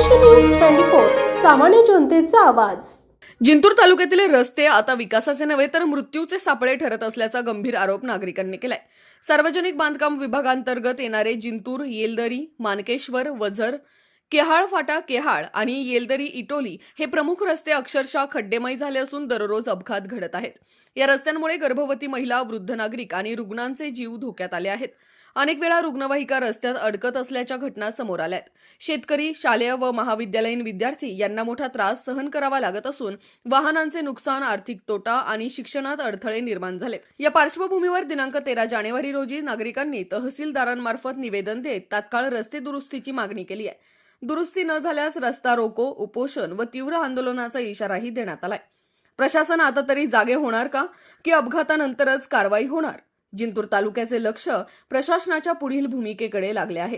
Maharashtra news 24 सामान्य जनतेचा आवाज। जिंतूर तालुक्यातील रस्ते आता विकासाचे नव्हे तर मृत्यूचे सापळे ठरत असल्याचा गंभीर आरोप नागरिकांनी केलाय। सार्वजनिक बांधकाम विभागांतर्गत येणारे जिंतूर, येलदरी, मानकेश्वर, वझर, केहाळ फाटा, केहाळ आणि येलदरी इटोली हे प्रमुख रस्ते अक्षरशः खड्डेमय झाले असून दररोज अपघात घडत आहेत। या रस्त्यांमुळे गर्भवती महिला, वृद्ध नागरिक आणि रुग्णांचे जीव धोक्यात आले आहेत। अनेक वेळा रुग्णवाहिका रस्त्यात अडकत असल्याच्या घटना समोर आल्यात। शेतकरी, शालेय व महाविद्यालयीन विद्यार्थी यांना मोठा त्रास सहन करावा लागत असून वाहनांचे नुकसान, आर्थिक तोटा आणि शिक्षणात अडथळे निर्माण झालेत। या पार्श्वभूमीवर दिनांक 13 जानेवारी रोजी नागरिकांनी तहसीलदारांमार्फत निवेदन देत तात्काळ रस्ते दुरुस्तीची मागणी केली आहे। दुरुस्ती न झाल्यास रस्ता रोको, उपोषण व तीव्र आंदोलनाचा इशाराही देण्यात आलाय। प्रशासन आता तरी जागे होणार का की अपघातानंतरच कारवाई होणार? जिंतूर तालुक्याचे लक्ष प्रशासनाच्या पुढील भूमिकेकडे लागले आहे।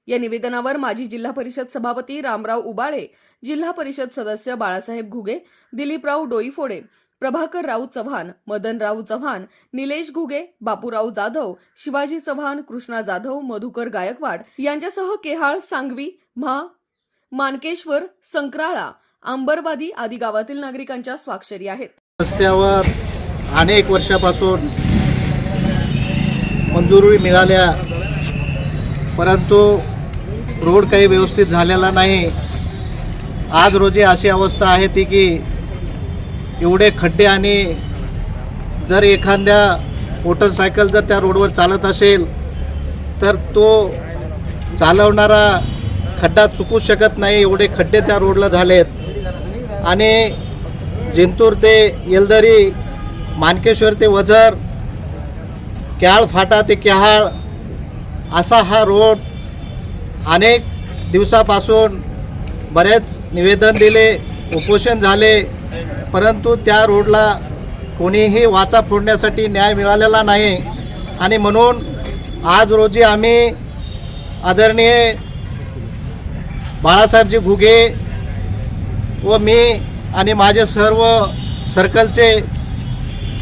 या निवेदनावर माजी जिल्हा परिषद सभापती रामराव उबाळे, जिल्हा परिषद सदस्य बाळासाहेब घुगे, दिलीपराव डोईफोडे, प्रभाकरराव चव्हाण, मदनराव चव्हाण, निलेश घुगे, बापूराव जाधव, शिवाजी चव्हाण, कृष्णा जाधव, मधुकर गायकवाड यांच्यासह केहाळ, सांगवी, मानकेश्वर, संक्राळा, आंबरवादी आदी गावातील नागरिकांच्या स्वाक्षरी आहेत। रस्त्यावर अनेक वर्षापासून मंजुरी मिळाल्या, परंतु रोड काही व्यवस्थित झालेला नाही। आज रोजी अशी अवस्था आहे ती की एवढे खड्डे आणि जर एखाद्या मोटरसायकल जर त्या रोडवर चालत असेल तर तो चालवणारा खड्डा चुकू शकत नाही, एवढे खड्डे त्या रोडला झालेत। आणि जिंतूर ते येलदरी, मानकेश्वर ते वझर, केहाळ फाटा ते केहाळ असा हा रोड अनेक दिवसापासून बरेच निवेदन दिले, उपोषण झाले, परंतु त्या रोडला कोणीही वाचा फोडण्यासाठी न्याय मिळालेला नाही। आणि म्हणून आज रोजी आम्ही आदरणीय बाळासाहेबजी घुगे व मी आणि माझे सर्व सर्कलचे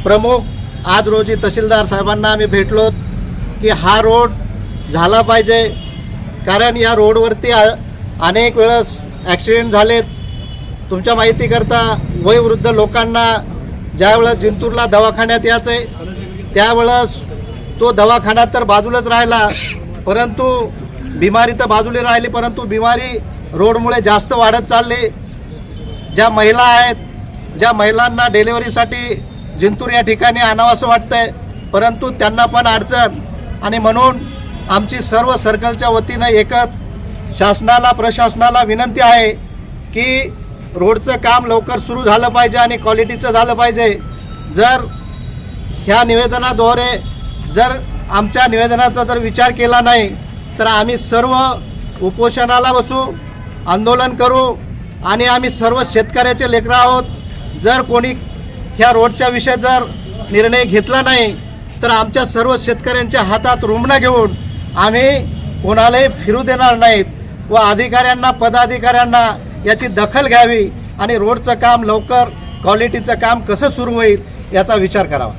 प्रमुख आज रोजी तहसीलदार साहेबांना आम्ही भेटलो की हा रोड झाला पाहिजे, कारण या रोडवरती अनेक वेळेस ॲक्सिडेंट झालेत। तुमच्या माहितीकरता वयोवृद्ध लोकांना ज्यावेळेस जिंतूरला दवाखान्यात यायचे त्यावेळेस तो दवाखाना तर बाजूलाच राहिला, परंतु बिमारी तर बाजूला राहिली, परंतु बिमारी रोडमुळे जास्त वाढत चालली। ज्या महिला आहेत, ज्या महिलांना डिलिव्हरीसाठी जिंतूर या ठिकाणी आणावंसं वाटतंय, परंतु त्यांना पण अडचण। आणि म्हणून आमची सर्व सर्कलच्या वतीनं एकच शासनाला, प्रशासनाला विनंती आहे की रोडचं काम लवकर सुरू झालं पाहिजे आणि क्वालिटीचं झालं पाहिजे। जर ह्या निवेदनाद्वारे जर आमच्या निवेदनाचा जर विचार केला नाही तर आम्ही सर्व उपोषणाला बसू, आंदोलन करू आणि आम्ही सर्व शेतकऱ्याचे लेकरं आहोत। जर कोणी ह्या रोडच्या विषयी जर निर्णय घेतला नाही तर आमच्या सर्व शेतकऱ्यांच्या हातात रुमणं घेऊन आम्ही कोणालाही फिरू देणार नाहीत व अधिकाऱ्यांना, पदाधिकाऱ्यांना याची दखल घ्यावी आणि रोडचं काम लवकर, क्वालिटीचं काम कसं सुरू होईल याचा विचार करावा।